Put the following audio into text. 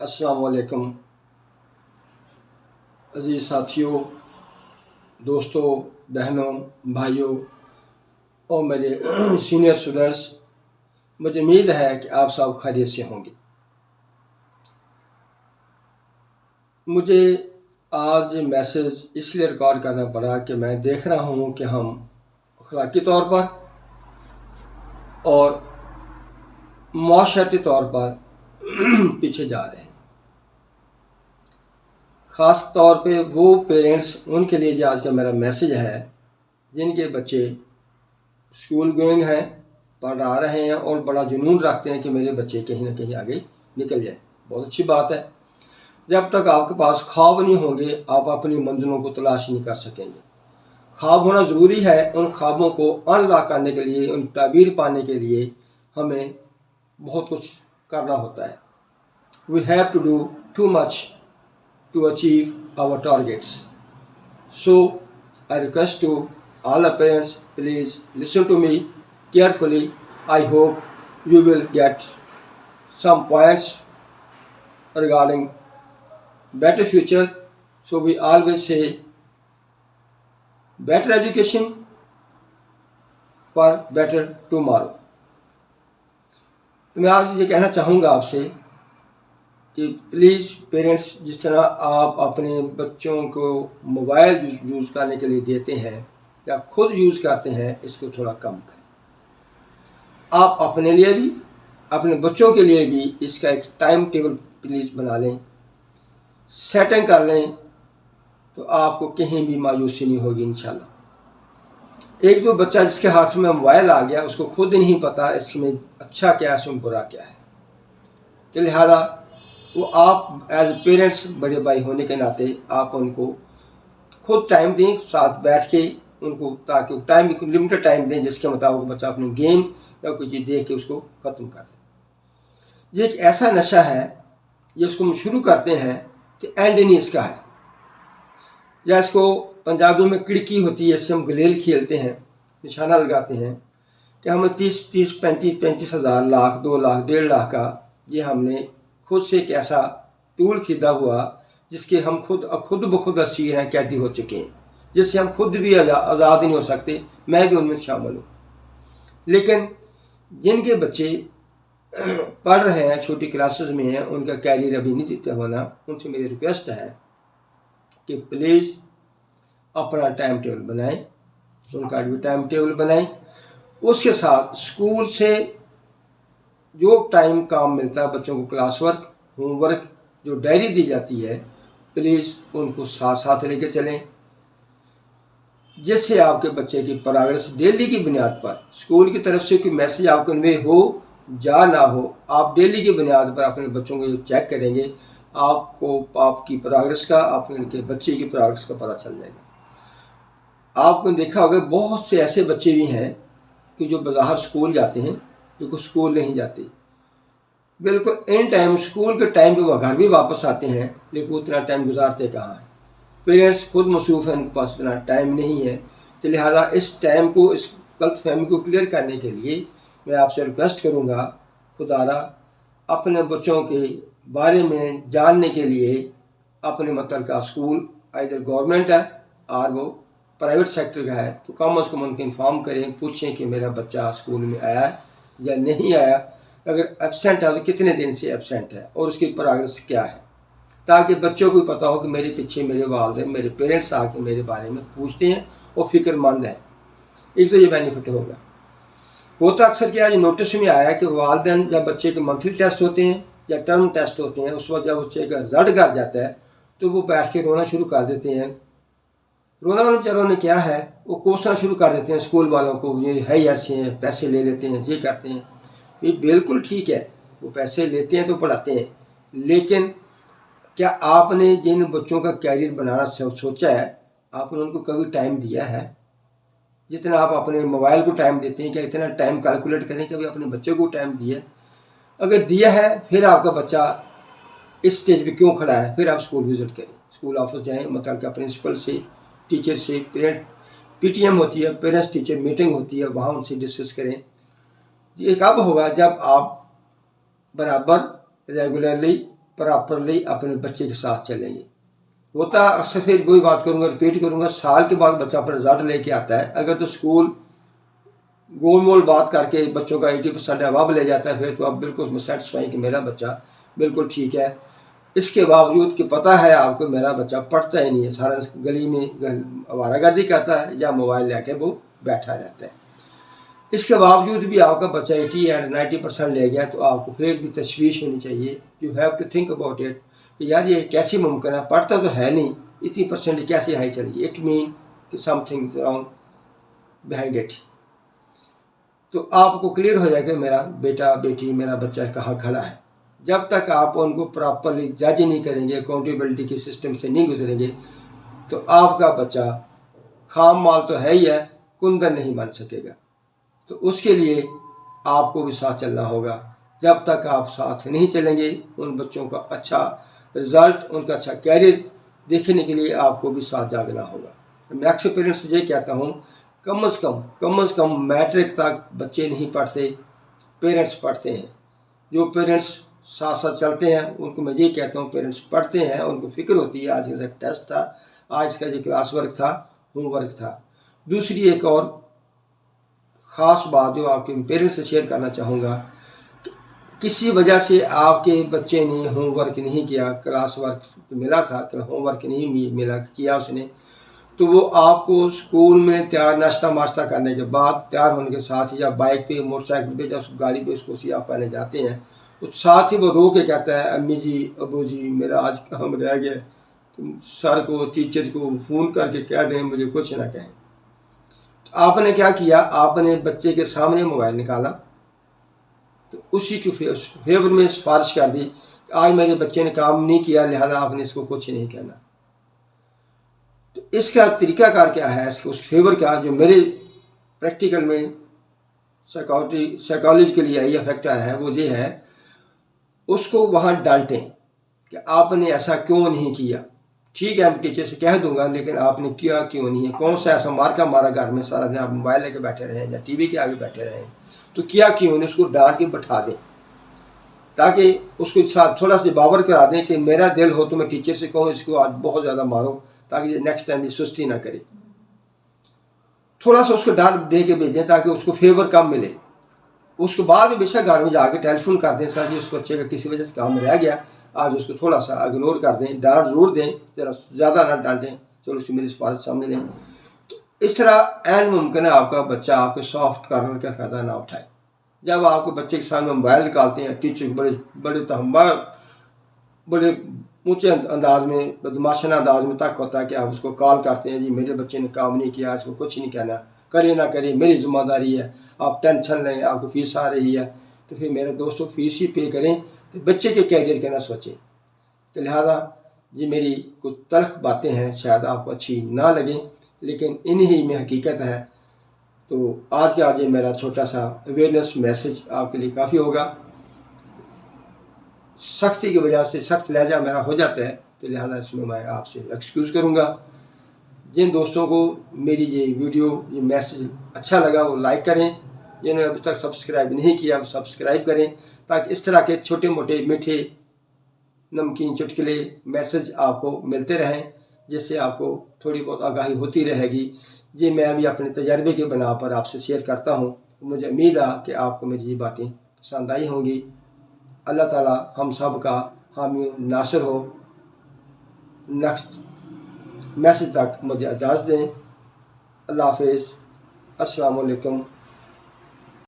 अस्सलाम वालेकुम अज़ीज़ साथियों, दोस्तों, बहनों, भाइयों और मेरे सीनियर स्टूडेंट्स। मुझे उम्मीद है कि आप सब खैरियत से होंगे। मुझे आज मैसेज इसलिए रिकॉर्ड करना पड़ा कि मैं देख रहा हूँ कि हम अखलाकी तौर पर और माशरती तौर पर पीछे जा रहे हैं। ख़ास तौर पे वो पेरेंट्स, उनके लिए आज का मेरा मैसेज है जिनके बच्चे स्कूल गोइंग हैं, पढ़ आ रहे हैं और बड़ा जुनून रखते हैं कि मेरे बच्चे कहीं ना कहीं आगे निकल जाए। बहुत अच्छी बात है। जब तक आपके पास ख्वाब नहीं होंगे आप अपनी मंजिलों को तलाश नहीं कर सकेंगे। ख्वाब होना ज़रूरी है। उन ख्वाबों को अनलॉक करने के लिए, उन ताबीर पाने के लिए हमें बहुत कुछ करना होता है। We have to do too much to achieve our targets. So I request to all the parents, please listen to me carefully. I hope you will get some points regarding better future. So we always say better education for better tomorrow. तो मैं आज ये कहना चाहूँगा आपसे कि please parents, जिस तरह आप अपने बच्चों को मोबाइल यूज़ करने के लिए देते हैं या खुद यूज़ करते हैं, इसको थोड़ा कम करें। आप अपने लिए भी, अपने बच्चों के लिए भी इसका एक टाइम टेबल प्लीज़ बना लें, सेटिंग कर लें, तो आपको कहीं भी मायूसी नहीं होगी इंशाल्लाह। एक तो बच्चा जिसके हाथ में मोबाइल आ गया उसको खुद नहीं पता इसमें अच्छा क्या है, इसमें बुरा क्या है। तो लिहाजा वो आप एज पेरेंट्स, बड़े भाई होने के नाते आप उनको खुद टाइम दें, साथ बैठ के उनको, ताकि टाइम लिमिटेड टाइम दें जिसके मुताबिक बच्चा अपनी गेम या कोई चीज़ देख के उसको ख़त्म कर दे। ये एक ऐसा नशा है, ये उसको हम शुरू करते हैं कि एंड नहीं इसका है। या इसको पंजाबी में किड़की होती है, इससे हम गलेल खेलते हैं, निशाना लगाते हैं कि हमें 30-30, 35-35 हज़ार, लाख, 2 लाख, 1.5 लाख का ये हमने खुद से एक ऐसा टूल खरीदा हुआ जिसके हम खुद ब खुद असीर हैं, कैदी हो चुके हैं, जिससे हम खुद भी आज़ाद नहीं हो सकते। मैं भी उनमें शामिल हूँ। लेकिन जिनके बच्चे पढ़ रहे हैं, छोटी क्लासेस में हैं, उनका कैरियर अभी नहीं तय होना, उनसे मेरी रिक्वेस्ट है कि प्लीज़ अपना टाइम टेबल बनाएं, उनका भी टाइम टेबल बनाएं। उसके साथ स्कूल से जो टाइम काम मिलता है बच्चों को, क्लास वर्क, होमवर्क, जो डायरी दी जाती है, प्लीज़ उनको साथ साथ लेके चलें, जिससे आपके बच्चे की प्रोग्रेस डेली की बुनियाद पर स्कूल की तरफ से कोई मैसेज आपको कन्वे हो या ना हो, आप डेली की बुनियाद पर अपने बच्चों को चेक करेंगे, आपको आपकी प्रोग्रेस का, आपके बच्चे की प्रोग्रेस का पता चल जाएगा। आपने देखा होगा बहुत से ऐसे बच्चे भी हैं कि जो बाहर स्कूल जाते हैं, जो स्कूल नहीं जाते, बिल्कुल इन टाइम स्कूल के टाइम पे वो घर भी वापस आते हैं, लेकिन वो इतना टाइम गुजारते कहाँ हैं। पेरेंट्स खुद मसरूफ़ हैं, उनके पास इतना टाइम नहीं है। तो लिहाजा इस टाइम को, इस गलतफहमी को क्लियर करने के लिए मैं आपसे रिक्वेस्ट करूँगा, खुदारा अपने बच्चों के बारे में जानने के लिए अपने मतलब का स्कूल इधर गवर्नमेंट है और वो प्राइवेट सेक्टर का है, तो कम अज़ कम उनको इन्फॉर्म करें, पूछें कि मेरा बच्चा स्कूल में आया है या नहीं आया। अगर एब्सेंट है तो कितने दिन से एब्सेंट है और उसकी प्रोग्रेस क्या है, ताकि बच्चों को पता हो कि मेरे पीछे मेरे वालिदैन, मेरे पेरेंट्स आके मेरे बारे में पूछते हैं और फिक्रमंद हैं। एक तो ये बेनिफिट होगा। होता अक्सर क्या है, नोटिस में आया कि वालिदैन जब बच्चे के मंथली टेस्ट होते हैं या टर्म टेस्ट होते हैं, उस वक्त जब बच्चे का रिजल्ट कर जाता है तो वो बैठ के रोना शुरू कर देते हैं। रोना बेचारों ने क्या है, वो कोसना शुरू कर देते हैं स्कूल वालों को, ये है ऐसे हैं, पैसे ले लेते हैं, ये करते हैं। ये बिल्कुल ठीक है, वो पैसे लेते हैं तो पढ़ाते हैं, लेकिन क्या आपने जिन बच्चों का कैरियर बनाना सोचा है, आपने उनको कभी टाइम दिया है? जितना आप अपने मोबाइल को टाइम देते हैं, क्या इतना टाइम कैलकुलेट करें कभी अपने बच्चों को टाइम दिया? अगर दिया है, फिर आपका बच्चा इस स्टेज पे क्यों खड़ा है, फिर आप स्कूल विज़िट करें, स्कूल ऑफिस जाएँ, मतलब का प्रिंसिपल से, टीचर से, पेरेंट PTM होती है, पेरेंट्स टीचर मीटिंग होती है, वहाँ उनसे डिस्कस करें। ये कब होगा, जब आप बराबर रेगुलरली प्रॉपरली अपने बच्चे के साथ चलेंगे। होता अक्सर फिर वही बात करूँगा, रिपीट करूँगा, साल के बाद बच्चा अपना रिजल्ट लेके आता है, अगर तो स्कूल गोल मोल बात करके बच्चों का 80% अभाव ले जाता है, फिर तो आप बिल्कुल सेटिस्फाई कि मेरा बच्चा बिल्कुल ठीक है। इसके बावजूद कि पता है आपको मेरा बच्चा पढ़ता ही नहीं है, सारा गली में आवारागर्दी करता है या मोबाइल लेके वो बैठा रहता है। इसके बावजूद भी आपका बच्चा 80 एंड 90% ले गया, तो आपको फिर भी तशवीश होनी चाहिए। You have to think about it कि यार ये कैसे मुमकिन है, पढ़ता तो है नहीं, इतनी परसेंट कैसे हाई चलेगी। इट मीन कि समथिंग रॉन्ग बिहाइंड इट। तो आपको क्लियर हो जाएगा मेरा बेटा बेटी मेरा बच्चा कहाँ खड़ा है। जब तक आप उनको प्रॉपरली जज नहीं करेंगे, अकाउंटेबिलिटी के सिस्टम से नहीं गुजरेंगे, तो आपका बच्चा खाम माल तो है ही है, कुंदन नहीं बन सकेगा। तो उसके लिए आपको भी साथ चलना होगा। जब तक आप साथ नहीं चलेंगे, उन बच्चों का अच्छा रिजल्ट, उनका अच्छा कैरियर देखने के लिए आपको भी साथ जागना होगा। मैं अक्सर पेरेंट्स से ये कहता हूँ, कम से कम मैट्रिक तक बच्चे नहीं पढ़ते, पेरेंट्स पढ़ते हैं। जो पेरेंट्स साथ साथ चलते हैं उनको मैं ये कहता हूँ, पेरेंट्स पढ़ते हैं, उनको फिक्र होती है। आज का टेस्ट था, आज का जो क्लास वर्क था, होमवर्क था। दूसरी एक और ख़ास बात जो आपके पेरेंट्स से शेयर करना चाहूँगा, किसी वजह से आपके बच्चे ने होमवर्क नहीं किया, क्लास वर्क मिला था, होमवर्क नहीं मिला किया उसने, तो वो आपको स्कूल में तैयार नाश्ता वाश्ता करने के बाद, तैयार होने के साथ ही, या बाइक पे मोटरसाइकिल पे जब गाड़ी पे उसको सी आप करने जाते हैं, तो साथ ही वो रो के कहता है, अम्मी जी अबू जी मेरा आज काम रह गया, तुम सर को टीचर को फ़ोन करके कह दें मुझे कुछ ना कहें। तो आपने क्या किया, आपने बच्चे के सामने मोबाइल निकाला, तो उसी के फेवर में सिफारिश कर दी, आज मेरे बच्चे ने काम नहीं किया लिहाजा आपने इसको कुछ नहीं कहना। तो इसका तरीकाकार क्या है, उस फेवर का जो मेरे प्रैक्टिकल में साइकोलॉजिकली ये इफेक्ट आया है, वो ये है, उसको वहाँ डांटें कि आपने ऐसा क्यों नहीं किया। ठीक है, मैं टीचर से कह दूंगा, लेकिन आपने किया क्यों नहीं है, कौन सा ऐसा मार का मारा घर में सारा दिन आप मोबाइल लेके बैठे रहें या टीवी के आगे बैठे रहें, तो किया क्यों नहीं, उसको डांट के बैठा दें, ताकि उसको साथ थोड़ा सा बावर करा दें कि मेरा दिल हो तो मैं टीचर से कहूँ इसको आज बहुत ज़्यादा मारो, ताकि नेक्स्ट टाइम ये सुस्ती ना करे। थोड़ा सा उसको डांट दे के भेजें ताकि उसको फेवर कम मिले। उसके बाद बेशक घर में जाके टेलीफोन कर दें, सर जी उस बच्चे का किसी वजह से काम रह गया, आज उसको थोड़ा सा इग्नोर कर दें, डांट ज़रूर दें, ज़रा ज़्यादा ना डांटें, चलो उसकी मेरी सिफारिश सामने लें। तो इस तरह ऐन मुमकिन है आपका बच्चा आपके सॉफ्ट कॉर्नर का फ़ायदा ना उठाए। जब आपको बच्चे के सामने मोबाइल निकालते हैं, टीचर बड़े तहम्मा बड़े ऊँचे अंदाज में, बदमाशाना अंदाज में तक होता है कि आप उसको कॉल करते हैं, जी मेरे बच्चे ने काम नहीं किया, इसको कुछ नहीं कहना, करे ना करे मेरी ज़िम्मेदारी है, आप टेंशन लें, आपको फ़ीस आ रही है, तो फिर मेरे दोस्तों फ़ीस ही पे करें, तो बच्चे के कैरियर के ना सोचें। तो लिहाजा जी मेरी कुछ तल्ख बातें हैं, शायद आपको अच्छी ना लगें, लेकिन इन्हीं में हकीकत है। तो आज का आज मेरा छोटा सा अवेयरनेस मैसेज आपके लिए काफ़ी होगा। सख्ती की वजह से सख्त लहजा मेरा हो जाता है, तो लिहाजा इसमें मैं आपसे एक्सक्यूज़ करूँगा। जिन दोस्तों को मेरी ये वीडियो ये मैसेज अच्छा लगा वो लाइक करें, जिन्होंने अभी तक सब्सक्राइब नहीं किया वो सब्सक्राइब करें, ताकि इस तरह के छोटे मोटे मीठे नमकीन चुटकुले मैसेज आपको मिलते रहें, जिससे आपको थोड़ी बहुत आगाही होती रहेगी। ये मैं भी अपने तजर्बे के बना पर आपसे शेयर करता हूँ। मुझे उम्मीद है कि आपको मेरी ये बातें पसंद आई होंगी। अल्लाह ताला हम सब का हामी नासिर हो। नेक्स्ट मैसेज तक मुझे इजाज़त दें। अल्लाह हाफ़िज़। अस्सलामु अलैकुम।